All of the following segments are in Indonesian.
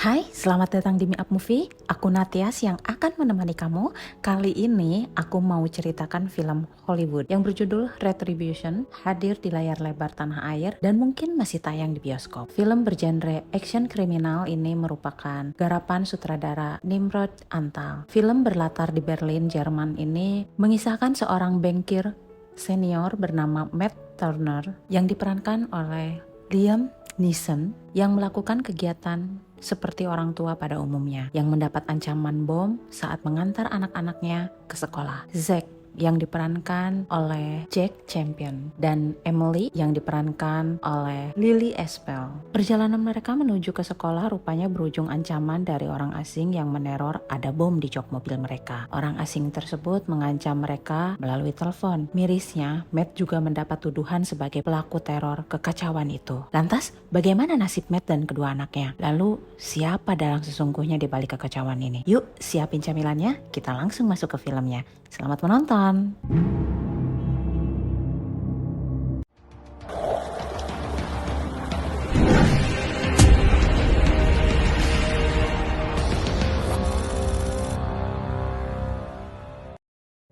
Hai, selamat datang di Me Up Movie. Aku Natias yang akan menemani kamu. Kali ini aku mau ceritakan film Hollywood yang berjudul Retribution, hadir di layar lebar tanah air dan mungkin masih tayang di bioskop. Film bergenre action kriminal ini merupakan garapan sutradara Nimrod Antal. Film berlatar di Berlin, Jerman ini mengisahkan seorang bankir senior bernama Matt Turner yang diperankan oleh Liam Neeson yang melakukan kegiatan seperti orang tua pada umumnya yang mendapat ancaman bom saat mengantar anak-anaknya ke sekolah. Zack yang diperankan oleh Jack Champion dan Emily yang diperankan oleh Lily Espel. Perjalanan mereka menuju ke sekolah rupanya berujung ancaman dari orang asing yang meneror ada bom di jok mobil mereka. Orang asing tersebut mengancam mereka melalui telepon. Mirisnya, Matt juga mendapat tuduhan sebagai pelaku teror kekacauan itu. Lantas, bagaimana nasib Matt dan kedua anaknya? Lalu, siapa dalang sesungguhnya di balik kekacauan ini? Yuk, siapin camilannya, kita langsung masuk ke filmnya. Selamat menonton!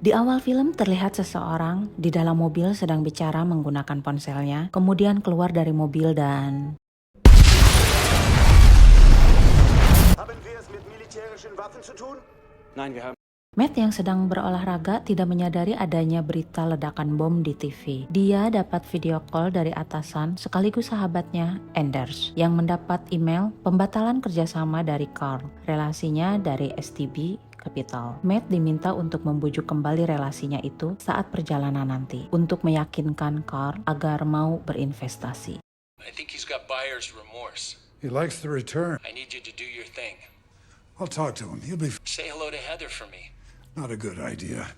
Di awal film terlihat seseorang di dalam mobil sedang bicara menggunakan ponselnya, kemudian keluar dari mobil dan... Haben wir es mit militärischen Waffen zu tun? Nein, wir haben... Matt yang sedang berolahraga tidak menyadari adanya berita ledakan bom di TV. Dia dapat video call dari atasan sekaligus sahabatnya, Anders, yang mendapat email pembatalan kerjasama dari Carl, relasinya dari STB Capital. Matt diminta untuk membujuk kembali relasinya itu saat perjalanan nanti, untuk meyakinkan Carl agar mau berinvestasi. I think he's got buyer's remorse. He likes the return. I need you to do your thing. I'll talk to him. He'll be Say hello to Heather for me. not a good idea.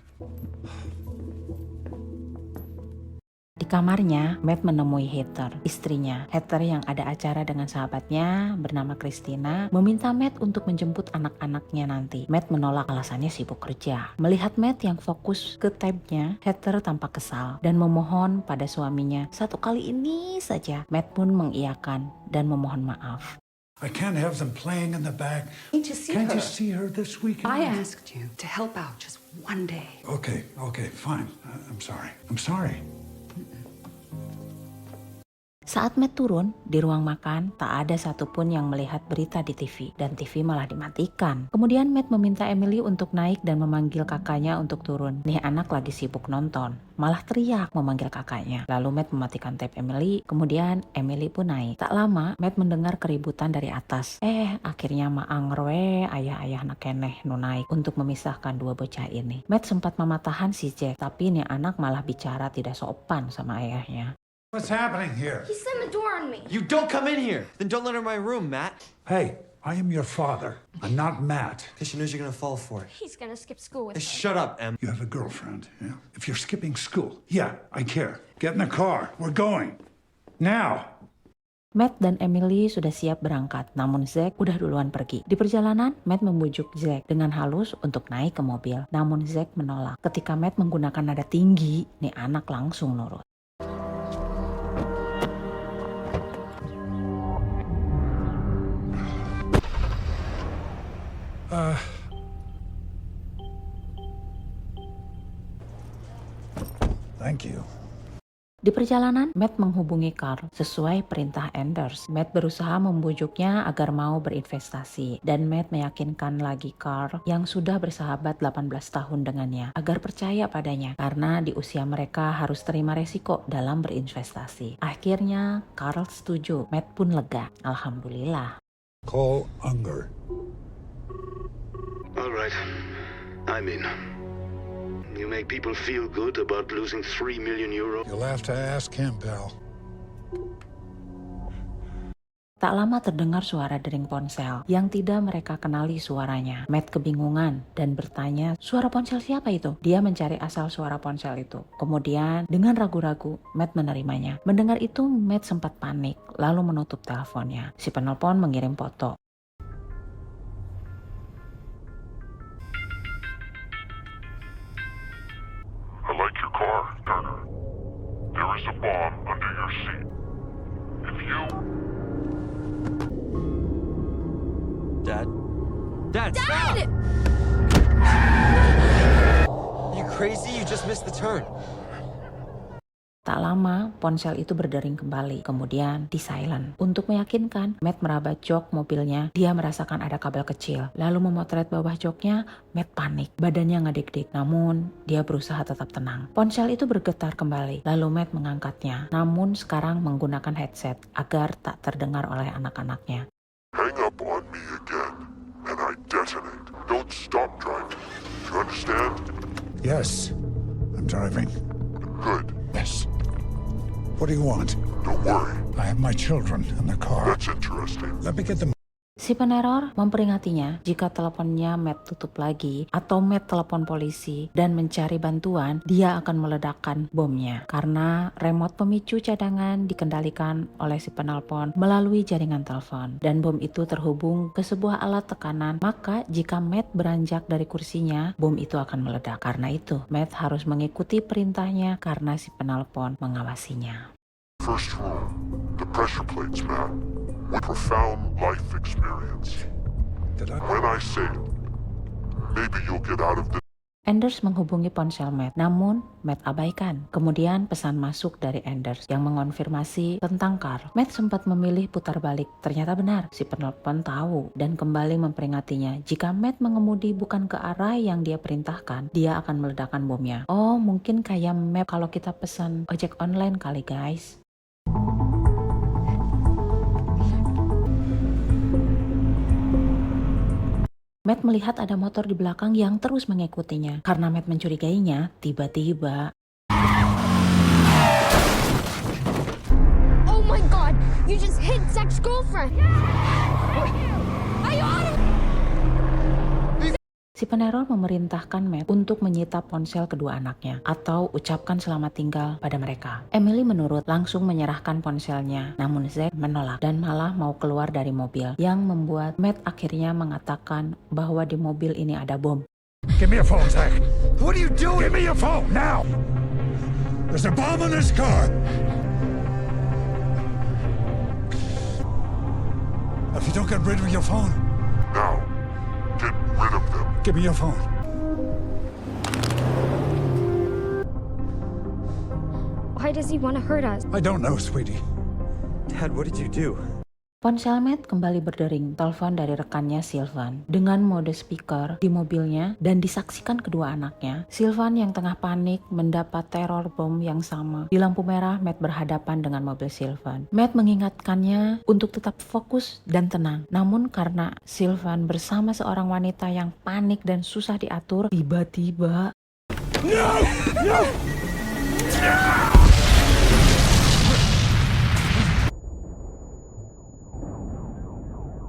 Di kamarnya, Matt menemui Heather, istrinya. Heather yang ada acara dengan sahabatnya bernama Christina, meminta Matt untuk menjemput anak-anaknya nanti. Matt menolak, alasannya sibuk kerja. Melihat Matt yang fokus ke tabnya, Heather tampak kesal dan memohon pada suaminya, satu kali ini saja. Matt pun mengiyakan dan memohon maaf. I can't have them playing in the back. Need to see Can't her. you see her this weekend? I asked you to help out just one day. Okay, fine. I'm sorry. I'm sorry. Saat Matt turun, di ruang makan, tak ada satupun yang melihat berita di TV, dan TV malah dimatikan. Kemudian Matt meminta Emily untuk naik dan memanggil kakaknya untuk turun. Nih anak lagi sibuk nonton, malah teriak memanggil kakaknya. Lalu Matt mematikan tape Emily, kemudian Emily pun naik. Tak lama, Matt mendengar keributan dari atas. Akhirnya Maang Roe, ayah-ayah anak keneh nu naik untuk memisahkan dua bocah ini. Matt sempat mematahan si Jack, tapi nih anak malah bicara tidak sopan sama ayahnya. What's happening here? He slammed the door on me. You don't come in here! Then don't let her in my room, Matt! Hey, I am your father. I'm not Matt. Because she knows you're gonna fall for it. He's gonna skip school with Hey, her. shut up, Em. You have a girlfriend, yeah? If you're skipping school, yeah, I care. Get in the car. We're going. Now. Matt dan Emily sudah siap berangkat, namun Zack udah duluan pergi. Di perjalanan, Matt membujuk Zack dengan halus untuk naik ke mobil. Namun Zack menolak. Ketika Matt menggunakan nada tinggi, nih anak langsung nurut. Thank you. Di perjalanan, Matt menghubungi Carl sesuai perintah Anders. Matt berusaha membujuknya agar mau berinvestasi. Dan Matt meyakinkan lagi Carl yang sudah bersahabat 18 tahun dengannya agar percaya padanya. Karena di usia mereka harus terima resiko dalam berinvestasi. Akhirnya, Carl setuju. Matt pun lega. Alhamdulillah. Call Unger. All right. I'm in. You make people feel good about losing 3 million euro? You'll have to ask him, pal. Tak lama terdengar suara dering ponsel yang tidak mereka kenali suaranya. Matt kebingungan dan bertanya, suara ponsel siapa itu? Dia mencari asal suara ponsel itu. Kemudian dengan ragu-ragu, Matt menerimanya. Mendengar itu, Matt sempat panik, lalu menutup teleponnya. Si penelpon mengirim foto. I like your car, Turner. There is a bomb under your seat. If you... Dad? Dad, stop! You crazy? You just missed the turn. Tak lama, ponsel itu berdering kembali, kemudian di silent. Untuk meyakinkan, Matt meraba jok mobilnya. Dia merasakan ada kabel kecil. Lalu memotret bawah joknya, Matt panik. Badannya ngedek-dek, namun dia berusaha tetap tenang. Ponsel itu bergetar kembali, lalu Matt mengangkatnya. Namun sekarang menggunakan headset agar tak terdengar oleh anak-anaknya. Hang up on me again, and I detonate. Don't stop driving. You understand? Yes, I'm driving. Good. Yes. What do you want? Don't worry. I have my children in the car. That's interesting. Let me get them. Si peneror memperingatinya jika teleponnya Matt tutup lagi atau Matt telepon polisi dan mencari bantuan, dia akan meledakkan bomnya. Karena remote pemicu cadangan dikendalikan oleh si penelpon melalui jaringan telepon dan bom itu terhubung ke sebuah alat tekanan, maka jika Matt beranjak dari kursinya, bom itu akan meledak. Karena itu, Matt harus mengikuti perintahnya karena si penelpon mengawasinya. First rule, the pressure plates, Matt. With profound life experience. Did I? When I say it, maybe you'll get out of this. Anders menghubungi ponsel Matt, namun Matt abaikan. Kemudian pesan masuk dari Anders yang mengonfirmasi tentang Carl. Matt sempat memilih putar balik. Ternyata benar, si penelpon tahu dan kembali memperingatinya. Jika Matt mengemudi bukan ke arah yang dia perintahkan, dia akan meledakkan bomnya. Oh, mungkin kayak map kalau kita pesan ojek online kali guys. Matt melihat ada motor di belakang yang terus mengikutinya. Karena Matt mencurigainya, tiba-tiba... Oh my god! You just hit Zach's girlfriend! Are you on it? Si peneror memerintahkan Matt untuk menyita ponsel kedua anaknya atau ucapkan selamat tinggal pada mereka. Emily menurut, langsung menyerahkan ponselnya, namun Zach menolak dan malah mau keluar dari mobil yang membuat Matt akhirnya mengatakan bahwa di mobil ini ada bom. Give me your phone, Zach. What are you doing? Give me your phone now. There's a bomb in this car. If you don't get rid of your phone, Now, get rid of them. give me your phone. Why does he want to hurt us? I don't know, sweetie. Dad, what did you do? Ponsel Matt kembali berdering, telepon dari rekannya Sylvan dengan mode speaker di mobilnya dan disaksikan kedua anaknya. Sylvan yang tengah panik mendapat teror bom yang sama. Di lampu merah, Matt berhadapan dengan mobil Sylvan. Matt mengingatkannya untuk tetap fokus dan tenang. Namun karena Sylvan bersama seorang wanita yang panik dan susah diatur, tiba-tiba...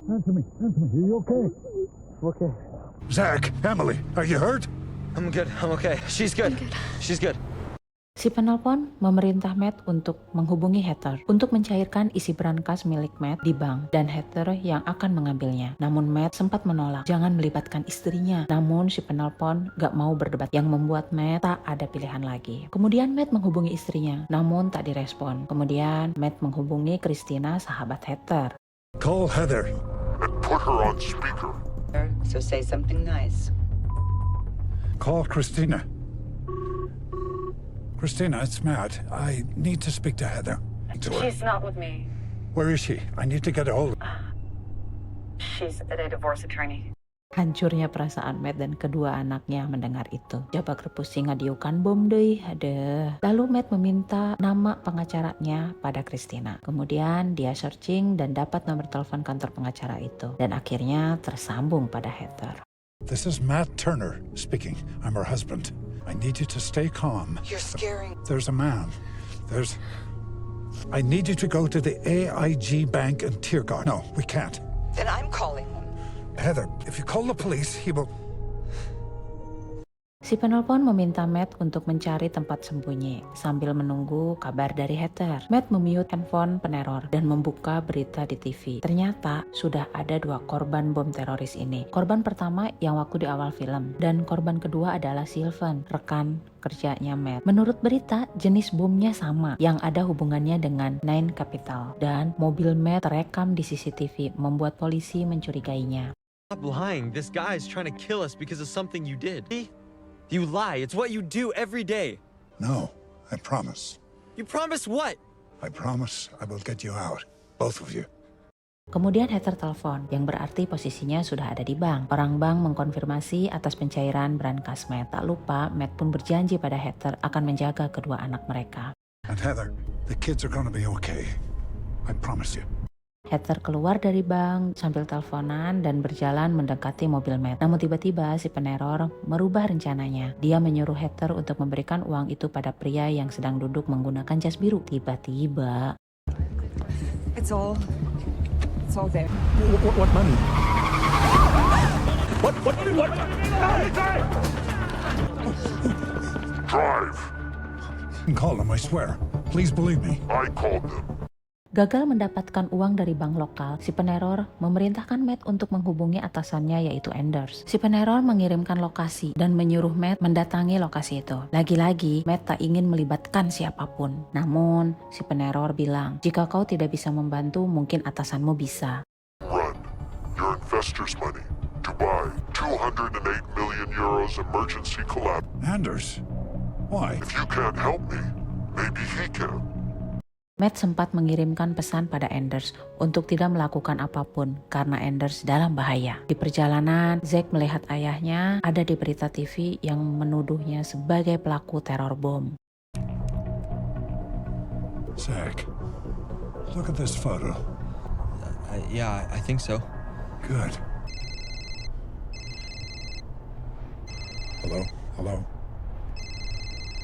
Answer me. Are you okay? Okay. Zach, Emily, are you hurt? I'm good. I'm okay. She's good. She's good. Si penelpon memerintah Matt untuk menghubungi Heather untuk mencairkan isi brankas milik Matt di bank dan Heather yang akan mengambilnya. Namun Matt sempat menolak, jangan melibatkan istrinya. Namun si penelpon gak mau berdebat yang membuat Matt tak ada pilihan lagi. Kemudian Matt menghubungi istrinya, namun tak direspon. Kemudian Matt menghubungi Christina, sahabat Heather. Call Heather. And put her on speaker. So say something nice. Call Christina. Christina, it's Matt. I need to speak to Heather. She's not with me. Where is she? I need to get a hold of her. She's at a divorce attorney. Hancurnya perasaan Matt dan kedua anaknya mendengar itu. Jabak repusing ngadiukan bom deh, adeh. Lalu Matt meminta nama pengacaranya pada Christina. Kemudian dia searching dan dapat nomor telepon kantor pengacara itu. Dan akhirnya tersambung pada Heather. This is Matt Turner speaking. I'm her husband. I need you to stay calm. You're scaring. There's a man. I need you to go to the AIG Bank in Tiergarten. No, we can't. Then I'm calling him. Heather, if you call the police, he will... Si penelpon meminta Matt untuk mencari tempat sembunyi sambil menunggu kabar dari Heather. Matt memute handphone peneror dan membuka berita di TV. Ternyata sudah ada 2 korban bom teroris ini. Korban pertama yang waktu di awal film dan korban kedua adalah Sylvan, rekan kerjanya Matt. Menurut berita, jenis bomnya sama yang ada hubungannya dengan Nine Capital dan mobil Matt terekam di CCTV membuat polisi mencurigainya. Stop lying. This guy's trying to kill us because of something you did. You lie. It's what you do every day. No, I promise. You promise what? I promise I will get you out. Both of you. Kemudian Heather telepon, yang berarti posisinya sudah ada di bank. Orang bank mengkonfirmasi atas pencairan brankas Matt. Tak lupa, Matt pun berjanji pada Heather akan menjaga kedua anak mereka. And Heather, the kids are gonna be okay. I promise you. Heather keluar dari bank sambil teleponan dan berjalan mendekati mobil Matt. Namun tiba-tiba si peneror merubah rencananya. Dia menyuruh Heather untuk memberikan uang itu pada pria yang sedang duduk menggunakan jas biru. Tiba-tiba... It's all there. What money? What? Drive! Call them, I swear. Please believe me. I called them. Gagal mendapatkan uang dari bank lokal, si peneror memerintahkan Matt untuk menghubungi atasannya yaitu Anders. Si peneror mengirimkan lokasi dan menyuruh Matt mendatangi lokasi itu. Lagi-lagi, Matt tak ingin melibatkan siapapun. Namun, si peneror bilang, jika kau tidak bisa membantu, mungkin atasanmu bisa. Run. Your investors' money. To buy 208 million euros emergency collapse. Anders, why? If you can't help me, maybe he can. Matt sempat mengirimkan pesan pada Anders untuk tidak melakukan apapun karena Anders dalam bahaya. Di perjalanan, Zack melihat ayahnya ada di berita TV yang menuduhnya sebagai pelaku teror bom. Zach, look at this photo. Yeah, I think so. Good. Hello?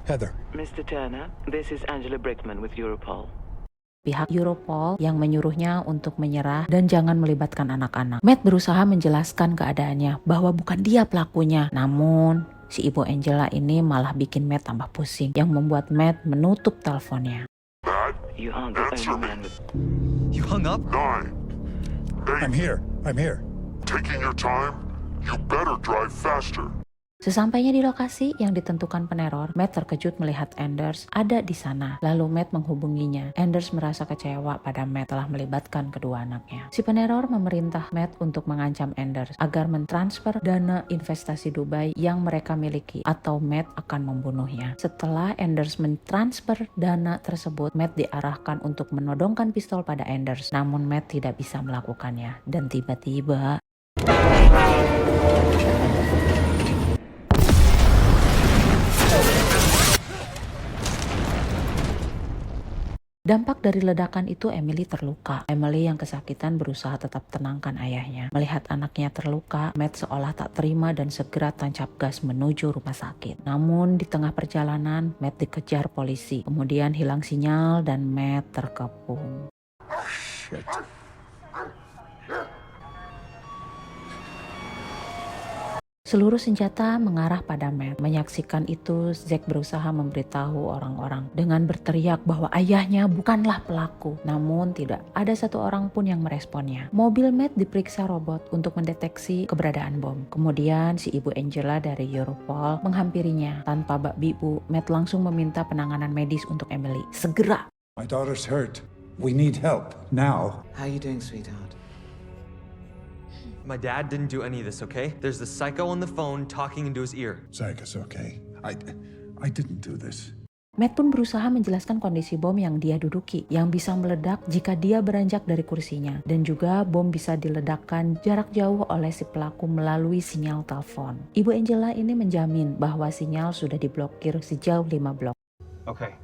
Heather. Mr. Turner, this is Angela Brickman with Europol. Pihak Europol yang menyuruhnya untuk menyerah dan jangan melibatkan anak-anak. Matt berusaha menjelaskan keadaannya bahwa bukan dia pelakunya. Namun, si ibu Angela ini malah bikin Matt tambah pusing yang membuat Matt menutup teleponnya. Matt, You aren't the answer only me. man with... You hung up? 9. 8. I'm here. Taking your time? You better drive faster. Sesampainya di lokasi yang ditentukan peneror, Matt terkejut melihat Anders ada di sana. Lalu Matt menghubunginya. Anders merasa kecewa pada Matt telah melibatkan kedua anaknya. Si peneror memerintah Matt untuk mengancam Anders agar mentransfer dana investasi Dubai yang mereka miliki atau Matt akan membunuhnya. Setelah Anders mentransfer dana tersebut, Matt diarahkan untuk menodongkan pistol pada Anders. Namun Matt tidak bisa melakukannya. Dan tiba-tiba... Dampak dari ledakan itu Emily terluka. Emily yang kesakitan berusaha tetap tenangkan ayahnya. Melihat anaknya terluka, Matt seolah tak terima dan segera tancap gas menuju rumah sakit. Namun di tengah perjalanan, Matt dikejar polisi. Kemudian hilang sinyal dan Matt terkepung. Shit. Seluruh senjata mengarah pada Matt. Menyaksikan itu, Zack berusaha memberitahu orang-orang dengan berteriak bahwa ayahnya bukanlah pelaku. Namun tidak ada satu orang pun yang meresponnya. Mobil Matt diperiksa robot untuk mendeteksi keberadaan bom. Kemudian si ibu Angela dari Europol menghampirinya. Tanpa bak-bibu, Matt langsung meminta penanganan medis untuk Emily. Segera! My daughter's hurt. We need help. Now. How are you doing, sweetheart? My dad didn't do any of this, okay? There's the psycho on the phone talking into his ear. Zach, it's okay. I didn't do this. Matt pun berusaha menjelaskan kondisi bom yang dia duduki, yang bisa meledak jika dia beranjak dari kursinya. Dan juga bom bisa diledakkan jarak jauh oleh si pelaku melalui sinyal telepon. Ibu Angela ini menjamin bahwa sinyal sudah diblokir sejauh 5 blok. Okay,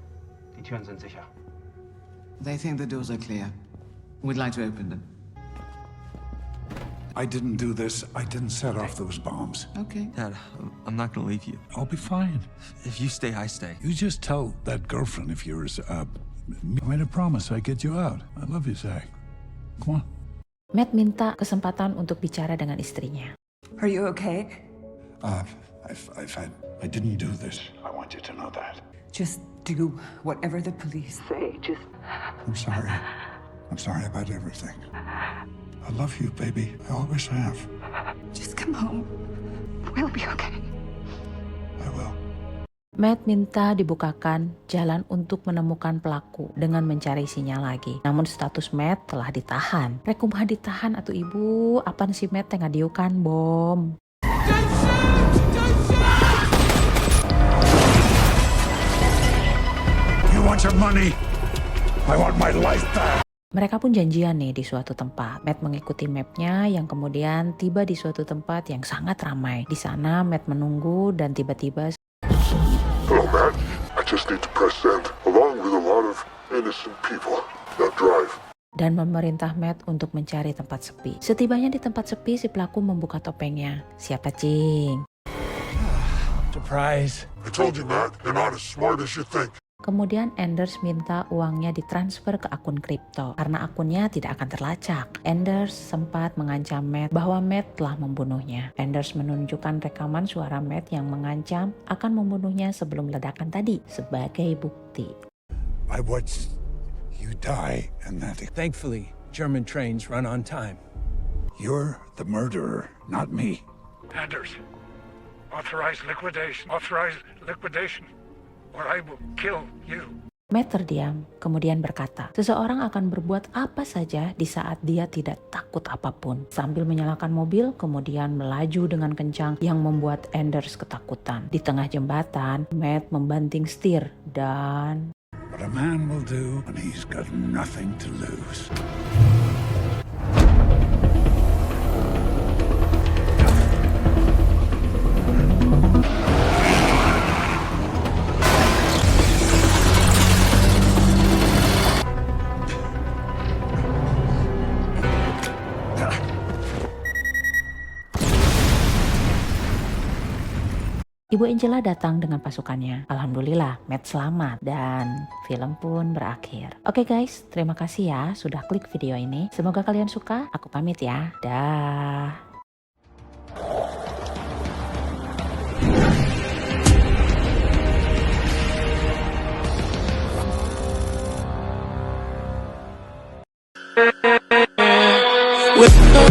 die Türen sind sicher. They think the doors are clear. We'd like to open them. I didn't do this. I didn't set off those bombs. Okay. Dad, I'm not gonna leave you. I'll be fine. If you stay, I stay. You just tell that girlfriend of yours, I made a promise I'd get you out. I love you, Zach. Come on. Matt minta kesempatan untuk bicara dengan istrinya. Are you okay? I didn't do this. I want you to know that. Just do whatever the police say. Just... I'm sorry. I'm sorry about everything. I love you, baby. I always have. Just come home. We'll be okay. I will. Matt minta dibukakan jalan untuk menemukan pelaku dengan mencari sinyal lagi. Namun status Matt telah ditahan. Rek kumaha ditahan atuh ibu, apaan si Matt tengah diukan bom. You want your money? I want my life back. Mereka pun janjian nih di suatu tempat. Matt mengikuti mapnya yang kemudian tiba di suatu tempat yang sangat ramai. Di sana Matt menunggu dan tiba-tiba Hello, Matt. I just need to press send, along with a lot of innocent people. Now drive. dan memerintah Matt untuk mencari tempat sepi. Setibanya di tempat sepi, si pelaku membuka topengnya. Siapa cing? Surprise. I told you, Matt. You're not as smart as you think. Kemudian Anders minta uangnya ditransfer ke akun kripto karena akunnya tidak akan terlacak. Anders sempat mengancam Matt bahwa Matt telah membunuhnya. Anders menunjukkan rekaman suara Matt yang mengancam akan membunuhnya sebelum ledakan tadi sebagai bukti. I watched you die and that. Thankfully, German trains run on time. You're the murderer, not me. Anders, authorize liquidation. Authorize liquidation. Or I will kill you. Matt terdiam, kemudian berkata, seseorang akan berbuat apa saja di saat dia tidak takut apapun. Sambil menyalakan mobil, kemudian melaju dengan kencang yang membuat Anders ketakutan. Di tengah jembatan, Matt membanting setir dan... What a man will do when he's got nothing to lose. Ibu Angela datang dengan pasukannya. Alhamdulillah, Matt selamat dan film pun berakhir. Oke guys, terima kasih ya sudah klik video ini. Semoga kalian suka. Aku pamit ya. Dah. With